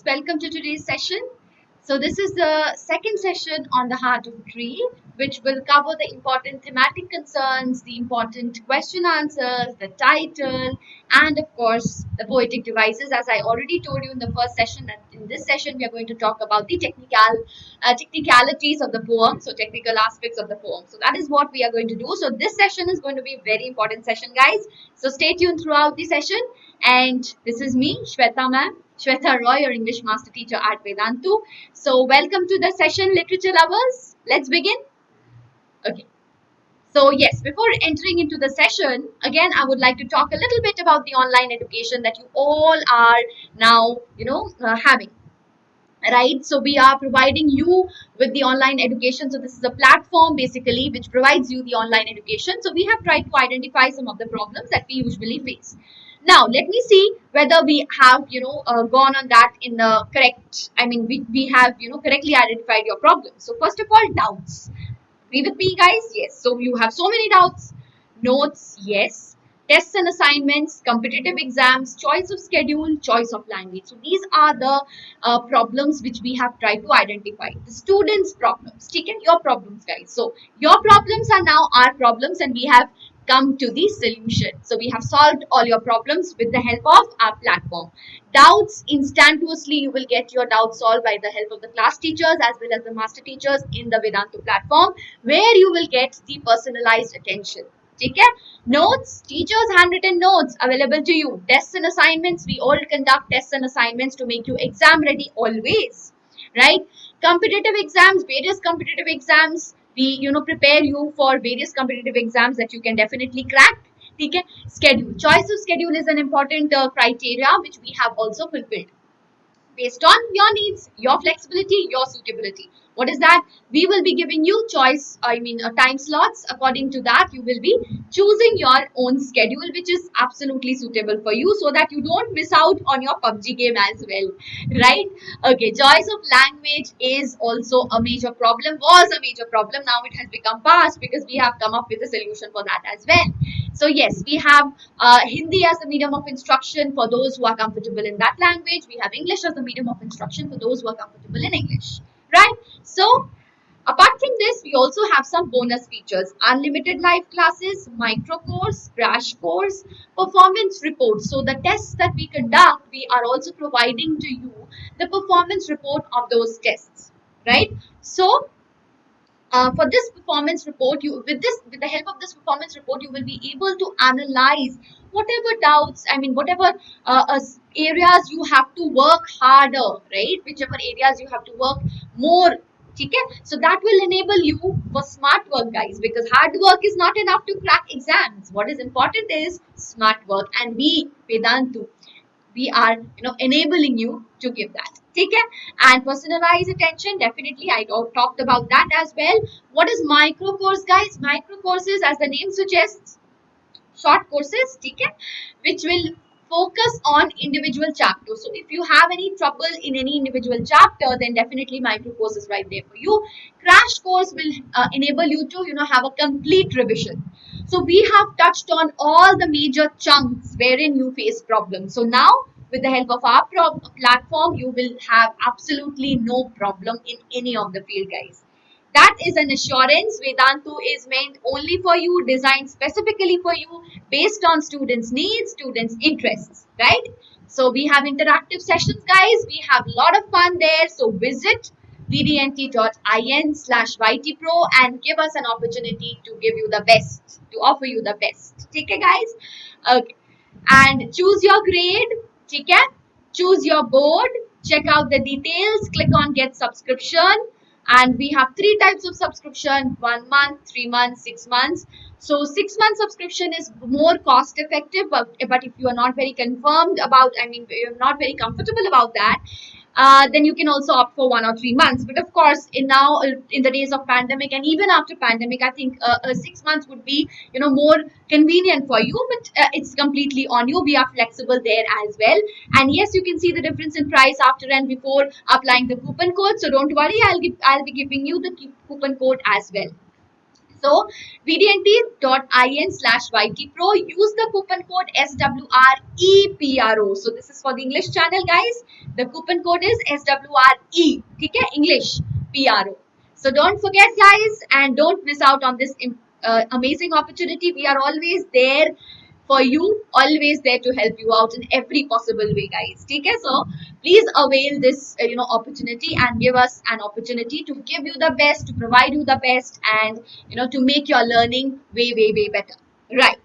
guys, welcome to today's session. So this is the second session on the heart of a tree, which will cover the important thematic concerns, the important question answers, the title, and of course the poetic devices. As I already told you in the first session, that in this session we are going to talk about the technicalities of the poem, so technical aspects of the poem. So that is what we are going to do. So this session is going to be a very important session, guys. So stay tuned throughout the session. And this is me, Sweta Ma'am. Sweta Roy, your English master teacher at Vedantu. So welcome to the session, literature lovers. Let's begin. Okay. So yes, before entering into the session, again, I would like to talk a little bit about the online education that you all are now, having. Right, so we are providing you with the online education. So this is a platform basically which provides you the online education. So we have tried to identify some of the problems that we usually face. Now let me see whether we have gone on that in the correct, we have correctly identified your problem. So first of all, doubts. Agree with me, guys? Yes. So you have so many doubts. Notes, yes. Tests and assignments, competitive exams, choice of schedule, choice of language. So these are the problems which we have tried to identify. The students' problems. Taken your problems, guys. So your problems are now our problems, and we have come to the solution. So we have solved all your problems with the help of our platform. Doubts, instantaneously you will get your doubts solved by the help of the class teachers as well as the master teachers in the Vedantu platform, where you will get the personalized attention. Okay? Notes, teachers handwritten notes available to you. Tests and assignments, we all conduct tests and assignments to make you exam ready always, right? Competitive exams, various competitive exams, we prepare you for various competitive exams that you can definitely crack. Okay? Schedule, choice of schedule is an important criteria which we have also fulfilled based on your needs, your flexibility, your suitability. What is that? We will be giving you choice, time slots. According to that, you will be choosing your own schedule, which is absolutely suitable for you, so that you don't miss out on your PUBG game as well, right? Okay, choice of language is also a major problem, was a major problem. Now it has become past because we have come up with a solution for that as well. So yes, we have Hindi as the medium of instruction for those who are comfortable in that language. We have English as the medium of instruction for those who are comfortable in English, right? So apart from this, we also have some bonus features: unlimited live classes, micro course, crash course, performance reports. So the tests that we conduct, we are also providing to you the performance report of those tests, right? So for this performance report, with the help of this performance report, you will be able to analyze whatever doubts, whatever areas you have to work harder, right? Whichever areas you have to work more. Okay? So that will enable you for smart work, guys, because hard work is not enough to crack exams. What is important is smart work, and we, Vedantu, we are enabling you to give that. Okay? And personalized attention, definitely I talked about that as well. What is micro course, guys? Micro courses, as the name suggests, short courses, okay, which will focus on individual chapters. So if you have any trouble in any individual chapter, then definitely micro course is right there for you. Crash course will enable you to have a complete revision. So we have touched on all the major chunks wherein you face problems. So now with the help of our platform, you will have absolutely no problem in any of the field, guys. That is an assurance. Vedantu is meant only for you, designed specifically for you, based on students' needs, students' interests, right? So we have interactive sessions, guys. We have a lot of fun there. So visit vdnt.in/ytpro and give us an opportunity to give you the best, to offer you the best. Okay, guys? Okay. And choose your grade. Okay? Choose your board. Check out the details. Click on get subscription. And we have 3 types of subscription: 1 month, 3 months, 6 months. So 6-month subscription is more cost effective, but if you are not very confirmed about, you're not very comfortable about that, then you can also opt for 1 or 3 months. But of course, in the days of pandemic, and even after pandemic, I think 6 months would be more convenient for you. But it's completely on you. We are flexible there as well. And yes, you can see the difference in price after and before applying the coupon code. So don't worry, I'll be giving you the coupon code as well. So vdnt.in/ytpro, use the coupon code SWREPRO. So this is for the English channel, guys. The coupon code is SWRE. Okay, English PRO. So don't forget, guys, and don't miss out on this amazing opportunity. We are always there for you, always there to help you out in every possible way, guys. Okay, so please avail this opportunity and give us an opportunity to give you the best, to provide you the best, and to make your learning way better, right?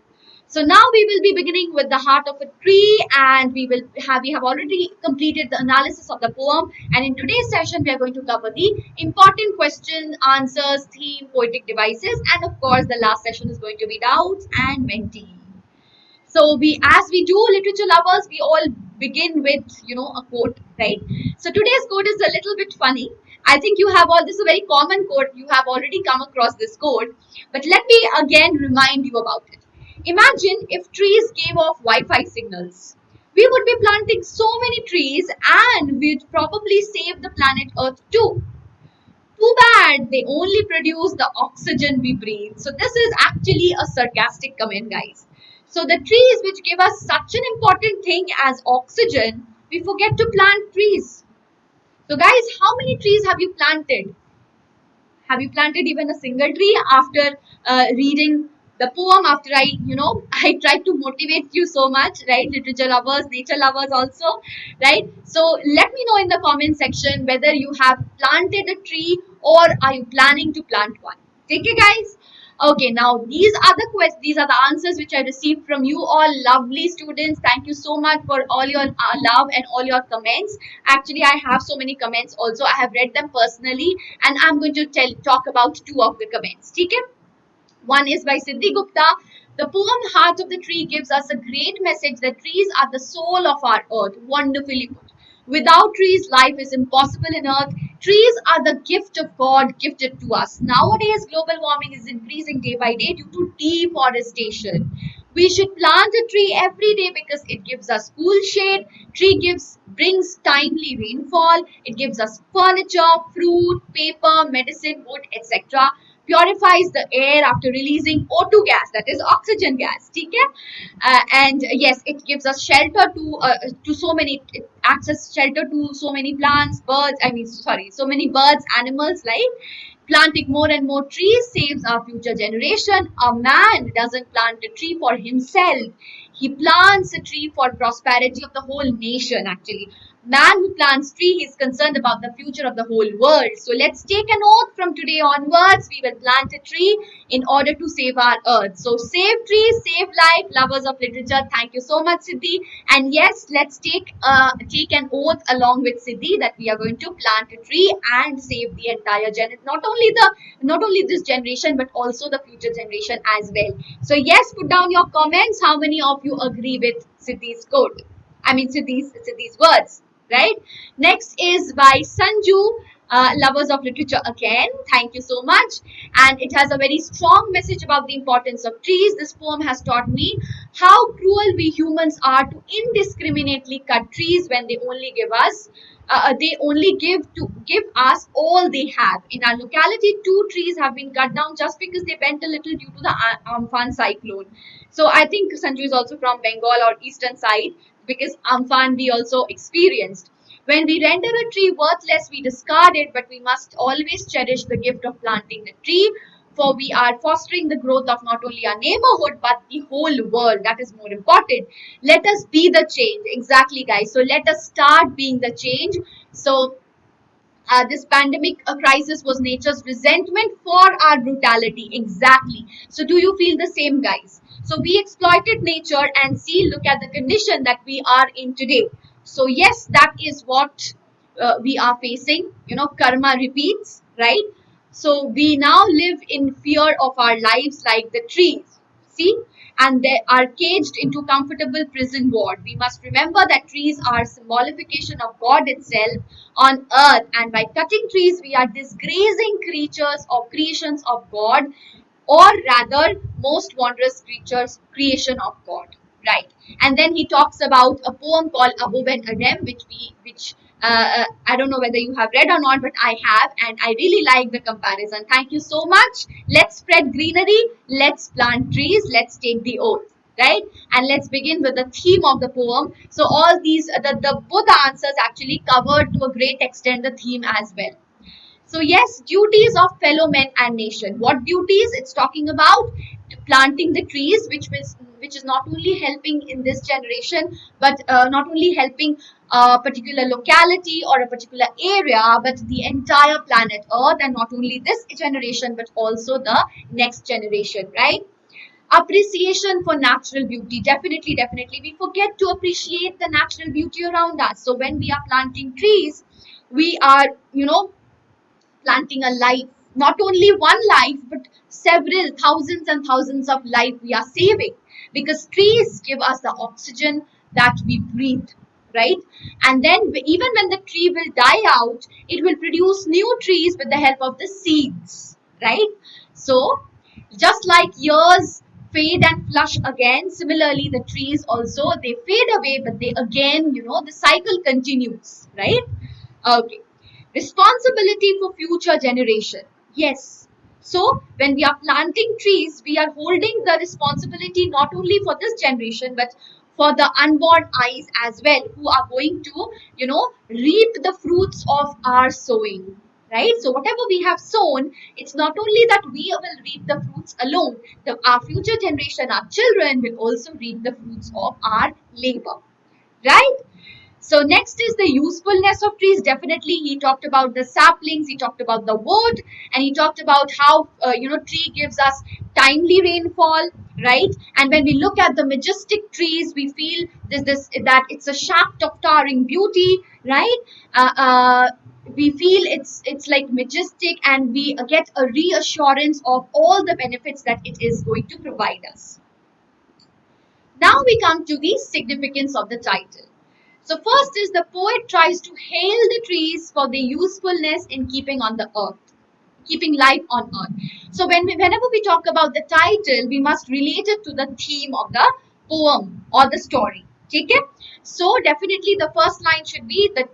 So now we will be beginning with the heart of a tree, and we have already completed the analysis of the poem, and in today's session we are going to cover the important question answers, theme, poetic devices, and of course the last session is going to be doubts and mentee. So as we do, literature lovers, we all begin with a quote, right? So today's quote is a little bit funny. I think you have all this is a very common quote. You have already come across this quote, but let me again remind you about it. Imagine if trees gave off Wi-Fi signals. We would be planting so many trees, and we'd probably save the planet Earth too. Too bad they only produce the oxygen we breathe. So this is actually a sarcastic comment, guys. So the trees which give us such an important thing as oxygen, we forget to plant trees. So guys, how many trees have you planted? Have you planted even a single tree after reading the poem? After I tried to motivate you so much, right? Literature lovers, nature lovers also, right? So let me know in the comment section whether you have planted a tree or are you planning to plant one. Take it, guys. Okay, now these are the questions. These are the answers which I received from you all lovely students. Thank you so much for all your love and all your comments. Actually, I have so many comments also. I have read them personally, and I'm going to talk about two of the comments. Okay? One is by Siddhi Gupta. The poem Heart of the Tree gives us a great message that trees are the soul of our earth. Wonderfully put. Without trees, life is impossible in earth. Trees are the gift of God gifted to us. Nowadays, global warming is increasing day by day due to deforestation. We should plant a tree every day because it gives us cool shade. Brings timely rainfall. It gives us furniture, fruit, paper, medicine, wood, etc. Purifies the air after releasing O2 gas, that is oxygen gas. Okay? And yes, it gives us shelter to so many. It acts as shelter to so many plants, birds. So many birds, animals. Like planting more and more trees saves our future generation. A man doesn't plant a tree for himself. He plants a tree for prosperity of the whole nation, actually. Man who plants tree, he is concerned about the future of the whole world. So let's take an oath from today onwards. We will plant a tree in order to save our earth. So save trees, save life, lovers of literature. Thank you so much, Siddhi. And yes, let's take an oath along with Siddhi that we are going to plant a tree and save the entire generation. Not only this generation, but also the future generation as well. So yes, put down your comments. How many of you agree with Siddhi's quote? Siddhi's words. Right? Next is by Sanju, lovers of literature again. Thank you so much. And it has a very strong message about the importance of trees. This poem has taught me how cruel we humans are to indiscriminately cut trees when they only give us us all they have. In our locality, 2 trees have been cut down just because they bent a little due to the Amphan cyclone. So I think Sanju is also from Bengal or eastern side, because Amphan we also experienced. When we render a tree worthless, we discard it, but we must always cherish the gift of planting the tree, for we are fostering the growth of not only our neighborhood, but the whole world. That is more important. Let us be the change. Exactly, guys. So let us start being the change. So this pandemic crisis was nature's resentment for our brutality. Exactly. So do you feel the same, guys? So we exploited nature, and look at the condition that we are in today. So yes, that is what we are facing. Karma repeats, right? So we now live in fear of our lives like the trees. See? And they are caged into comfortable prison ward. We must remember that trees are symbolification of God itself on earth, and by cutting trees we are disgracing creatures or creations of God, or rather most wondrous creatures, creation of God, right? And then he talks about a poem called Above and Adem, which I don't know whether you have read or not, but I have, and I really like the comparison. Thank you so much. Let's spread greenery. Let's plant trees. Let's take the oath. Right? And let's begin with the theme of the poem. So all these, both the answers actually covered to a great extent the theme as well. So yes, duties of fellow men and nation. What duties? It's talking about planting the trees, which is not only helping in this generation, but not only helping a particular locality or a particular area, but the entire planet Earth, and not only this generation, but also the next generation, right? Appreciation for natural beauty. Definitely, we forget to appreciate the natural beauty around us. So when we are planting trees, we are, planting a life, not only one life, but several thousands and thousands of life we are saving, because trees give us the oxygen that we breathe, right? And then even when the tree will die out, it will produce new trees with the help of the seeds, right? So just like years fade and flush again, similarly the trees also, they fade away, but they again, the cycle continues, right? Okay. Responsibility for future generation. Yes. So when we are planting trees, we are holding the responsibility not only for this generation, but for the unborn eyes as well, who are going to, reap the fruits of our sowing. Right? So whatever we have sown, it's not only that we will reap the fruits alone. Our future generation, our children, will also reap the fruits of our labor. Right? So next is the usefulness of trees. Definitely, he talked about the saplings, he talked about the wood, and he talked about how tree gives us timely rainfall, right? And when we look at the majestic trees, we feel this that it's a shaft of towering beauty, right? We feel it's like majestic, and we get a reassurance of all the benefits that it is going to provide us. Now we come to the significance of the title. So first is the poet tries to hail the trees for their usefulness in keeping on the earth, keeping life on earth. So whenever we talk about the title, we must relate it to the theme of the poem or the story. Okay? So definitely the first line should be the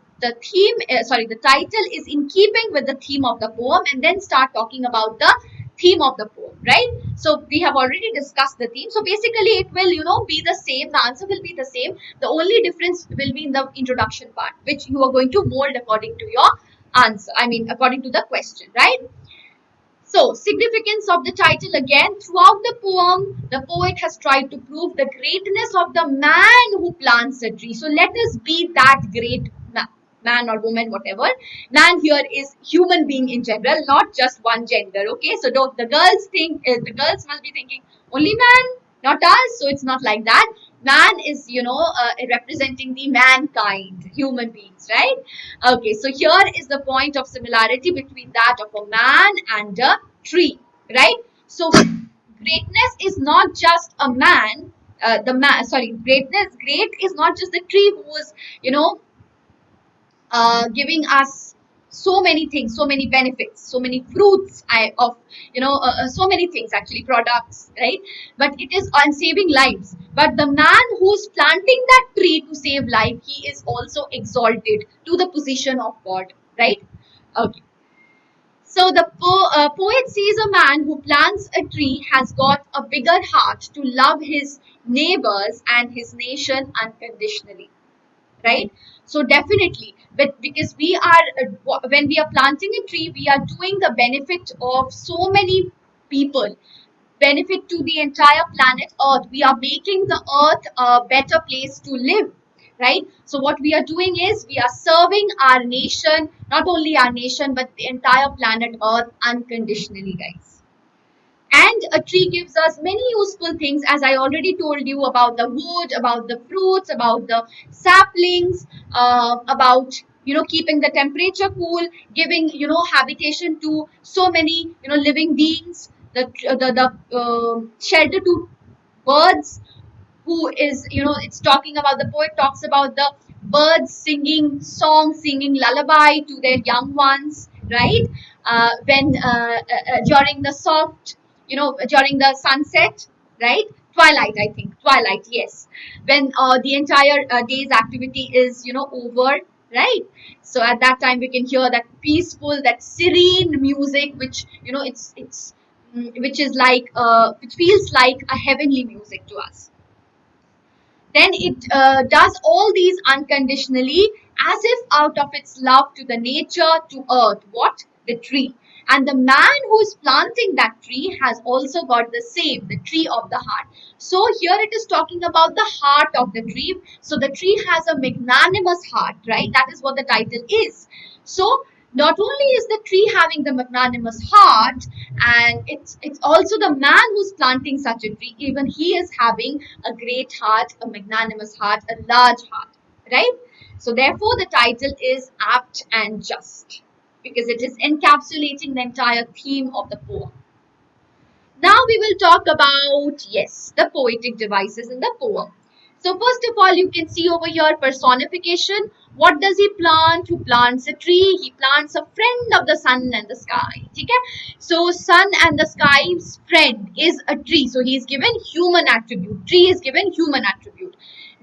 title is in keeping with the theme of the poem, and then start talking about the theme of the poem, right? So we have already discussed the theme. So basically it will, be the same. The answer will be the same. The only difference will be in the introduction part, which you are going to mold according to your answer. I mean, according to the question, right? So, significance of the title again. Throughout the poem, the poet has tried to prove the greatness of the man who plants a tree. So, let us be that great man or woman, whatever. Man here is human being in general, not just one gender. Okay, so don't the girls think the girls must be thinking only man, not us. So it's not like that. Man is representing the mankind, human beings, right? Okay, so here is the point of similarity between that of a man and a tree, right? So greatness is not just a man. Great is not just the tree who is giving us so many things, so many benefits, so many fruits of so many things, actually products, right? But it is on saving lives. But the man who's planting that tree to save life, he is also exalted to the position of God, right? Okay. So the poet sees a man who plants a tree has got a bigger heart to love his neighbors and his nation unconditionally, right? So definitely, but because we are when we are planting a tree, we are doing the benefit of so many people, benefit to the entire planet Earth. We are making the earth a better place to live, right? So what we are doing is we are serving our nation, not only our nation, but the entire planet Earth unconditionally, guys. And a tree gives us many useful things, as I already told you, about the wood, about the fruits, about the saplings, about keeping the temperature cool, giving habitation to so many living beings, the shelter to birds, who is it's talking about, the poet talks about the birds singing songs, singing lullaby to their young ones, right? When during the soft during the sunset, right? Twilight, I think twilight, yes, when the entire day's activity is over, right? So at that time we can hear that peaceful, that serene music, which which is like which feels like a heavenly music to us. Then it does all these unconditionally, as if out of its love to the nature, to earth, what? The tree. And the man who is planting that tree has also got the same, the tree of the heart. So here it is talking about the heart of the tree. So the tree has a magnanimous heart, right? That is what the title is. So not only is the tree having the magnanimous heart, and it's also the man who's planting such a tree, even he is having a great heart, a magnanimous heart, a large heart, right? So therefore the title is apt and just, because it is encapsulating the entire theme of the poem. Now we will talk about, yes, the poetic devices in the poem. So first of all, you can see over here personification. What does he plant? Who plants a tree? He plants a friend of the sun and the sky. Okay? So sun and the sky's friend is a tree. So he is given human attribute. Tree is given human attribute.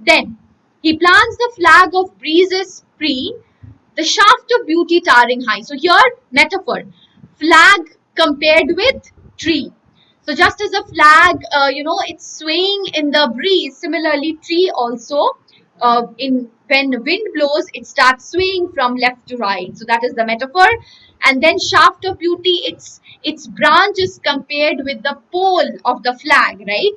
Then he plants the flag of breezes free, the shaft of beauty towering high. So here metaphor, flag compared with tree. So just as a flag, it's swaying in the breeze. Similarly, tree also, in when the wind blows, it starts swaying from left to right. So that is the metaphor. And then shaft of beauty, its branch is compared with the pole of the flag, right?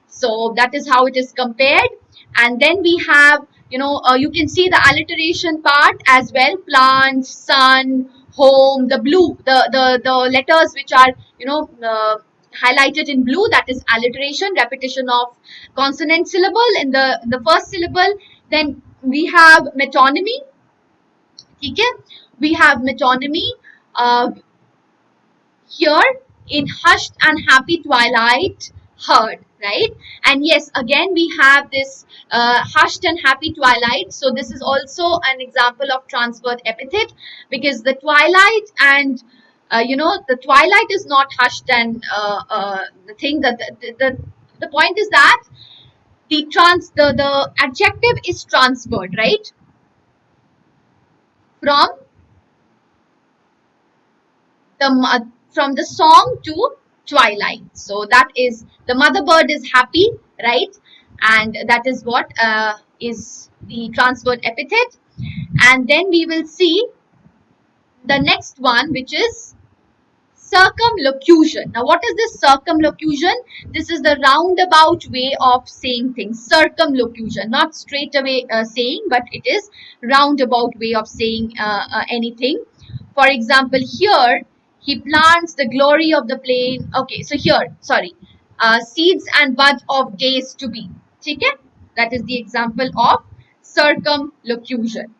So that is how it is compared. And then we have, you can see the alliteration part as well. Plant, sun, home, the blue, the letters which are, highlighted in blue, that is alliteration, repetition of consonant syllable in the first syllable. Then we have metonymy. Okay? We have metonymy here in hushed and happy twilight heard, right? And yes, again we have this hushed and happy twilight. So this is also an example of transferred epithet, because the twilight and the twilight is not hushed, and the thing that the point is that the adjective is transferred, right, from from the song to twilight. So that is, the mother bird is happy, right? And that is what is the transferred epithet. And then we will see the next one, which is circumlocution. Now what is this circumlocution? This is the roundabout way of saying things. Circumlocution, not straight away saying, but it is roundabout way of saying anything. For example, here he plants the glory of the plain. Okay, so here, sorry, seeds and bud of days to be. Okay, that is the example of circumlocution.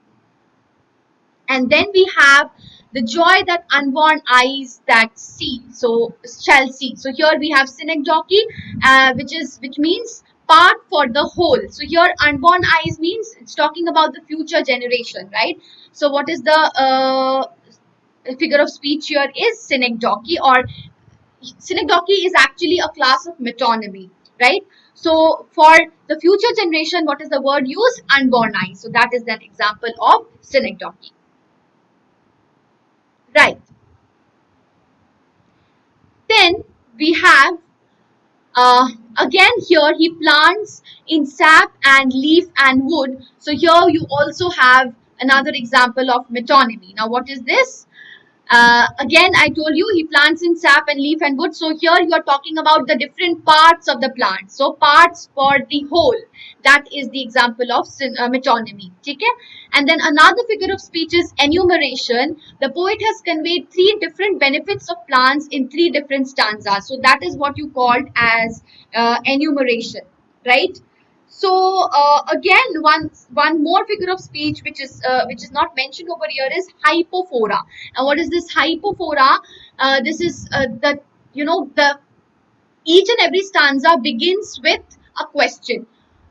And then we have the joy that unborn eyes that see, so shall see. So here we have synecdoche, which means part for the whole. So here unborn eyes means it's talking about the future generation, right? So what is the figure of speech here is synecdoche, or synecdoche is actually a class of metonymy, right? So for the future generation, what is the word used? Unborn eyes. So that is an example of synecdoche. Right. Then we have, again here he plants in sap and leaf and wood. So here you also have another example of metonymy. Now what is this? Again, I told you he plants in sap and leaf and wood. So here you are talking about the different parts of the plant. So parts for the whole. That is the example of metonymy. Okay? And then another figure of speech is enumeration. The poet has conveyed 3 different benefits of plants in 3 different stanzas. So that is what you called as enumeration, right? So again, one more figure of speech which is not mentioned over here is hypophora. And what is this hypophora? This is the each and every stanza begins with a question.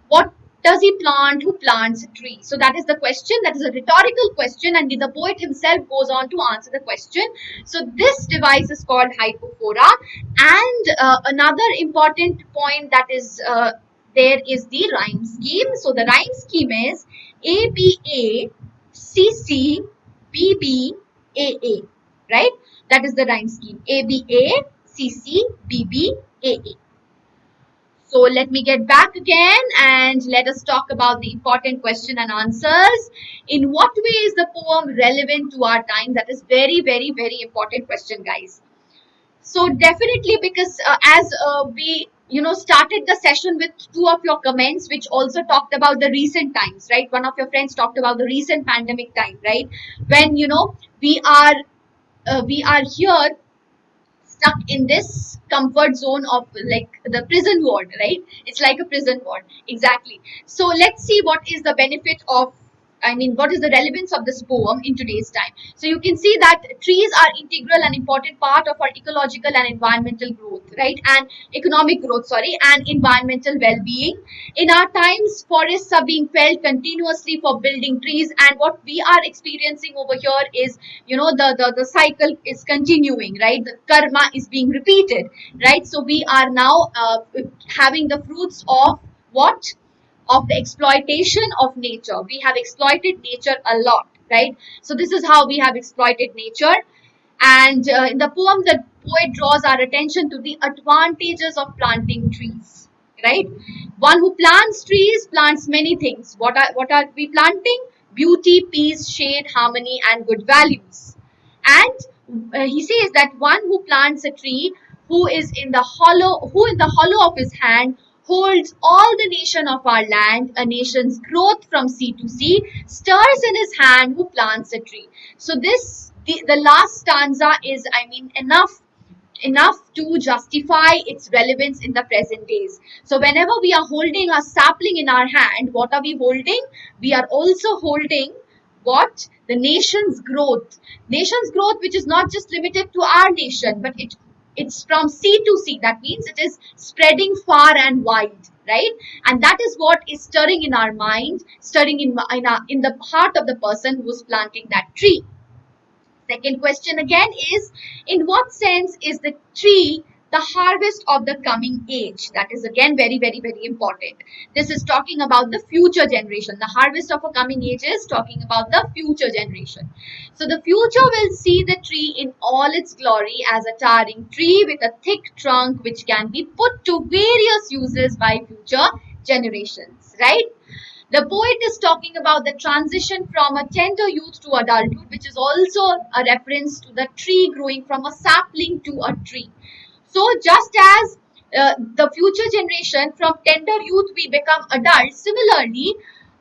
What does he plant? Who plants a tree? So that is the question. That is a rhetorical question, and the poet himself goes on to answer the question. So this device is called hypophora. And another important point that is there is the rhyme scheme. So the rhyme scheme is ABA CC BB AA, right? That is the rhyme scheme. ABA CC BB AA. So let me get back again and let us talk about the important question and answers. In what way is the poem relevant to our time? That is very, very, very important question, guys. So definitely, because as we started the session with two of your comments which also talked about the recent times, right? One of your friends talked about the recent pandemic time, right? When we are here stuck in this comfort zone of like the prison ward, right? It's like a prison ward, exactly. So let's see what is the benefit of, what is the relevance of this poem in today's time. So you can see that trees are integral and important part of our ecological and environmental growth, right? And economic growth, sorry, and environmental well-being. In our times, forests are being felled continuously for building trees, and what we are experiencing over here is, the cycle is continuing, right? The karma is being repeated, right? So we are now having the fruits of what? Of the exploitation of nature. We have exploited nature a lot, right? So this is how we have exploited nature. And in the poem, the poet draws our attention to the advantages of planting trees, right? One who plants trees plants many things. What are we planting? Beauty, peace, shade, harmony, and good values. And he says that one who plants a tree, who in the hollow of his hand holds all the nation of our land, a nation's growth from sea to sea, stirs in his hand who plants a tree. So the last stanza is, enough to justify its relevance in the present days. So whenever we are holding a sapling in our hand, what are we holding? We are also holding what? The nation's growth. Nation's growth, which is not just limited to our nation, but it's from sea to sea. That means it is spreading far and wide, right? And that is what is stirring in our mind, stirring in the heart of the person who is planting that tree. Second question again is, in what sense is the tree the harvest of the coming age? That is again very, very, very important. This is talking about the future generation. The harvest of a coming age is talking about the future generation. So the future will see the tree in all its glory as a towering tree with a thick trunk which can be put to various uses by future generations, right? The poet is talking about the transition from a tender youth to adulthood, which is also a reference to the tree growing from a sapling to a tree. So just as the future generation, from tender youth we become adults, similarly,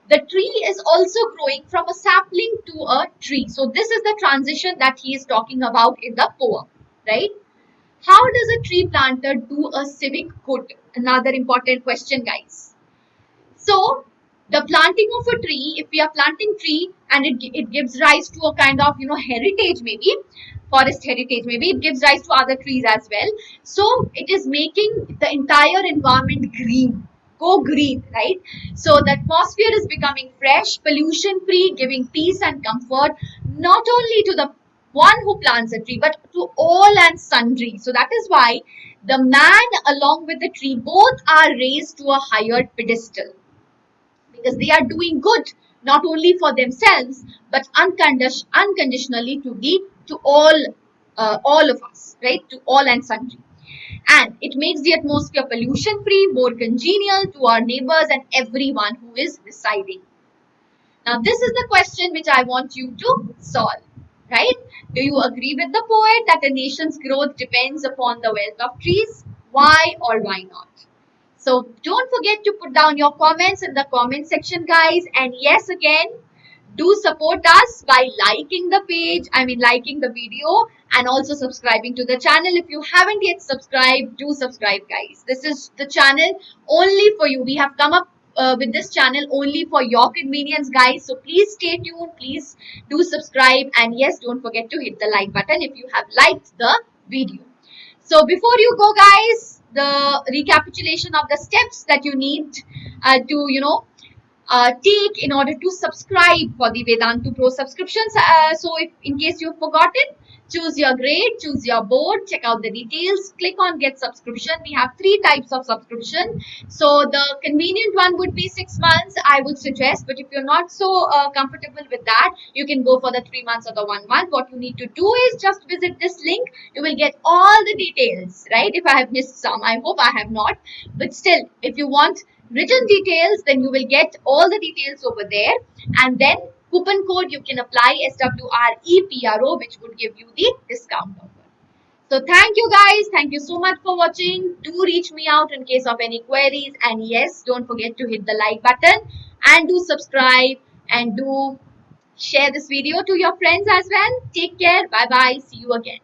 the tree is also growing from a sapling to a tree. So this is the transition that he is talking about in the poem, right? How does a tree planter do a civic good? Another important question, guys. So the planting of a tree, if we are planting tree and it gives rise to a kind of heritage, maybe forest heritage, maybe it gives rise to other trees as well. So it is making the entire environment green, go green, right? So the atmosphere is becoming fresh, pollution free, giving peace and comfort not only to the one who plants a tree but to all and sundry. So that is why the man along with the tree both are raised to a higher pedestal, because they are doing good not only for themselves but unconditionally to all of us, right? To all and sundry. And it makes the atmosphere pollution free, more congenial to our neighbors and everyone who is residing. Now this is the question which I want you to solve, right? Do you agree with the poet that a nation's growth depends upon the wealth of trees? Why or why not? So don't forget to put down your comments in the comment section, guys. And yes, again, do support us by liking the page, liking the video, and also subscribing to the channel. If you haven't yet subscribed, do subscribe, guys. This is the channel only for you. We have come up with this channel only for your convenience, guys. So please stay tuned. Please do subscribe. And yes, don't forget to hit the like button if you have liked the video. So before you go, guys, the recapitulation of the steps that you need to take in order to subscribe for the Vedantu Pro subscriptions. So if in case you've forgotten, Choose your grade, choose your board, check out the details, click on get subscription. We have three types of subscription. So the convenient one would be 6 months, I would suggest. But if you're not so comfortable with that, you can go for the 3 months or the 1 month. What you need to do is just visit this link. You will get all the details, right? If I have missed some, I hope I have not. But still, if you want written details, then you will get all the details over there. And then coupon code you can apply SWREPRO, which would give you the discount offer. So thank you guys. Thank you so much for watching. Do reach me out in case of any queries. And yes, don't forget to hit the like button and do subscribe and do share this video to your friends as well. Take care. Bye bye. See you again.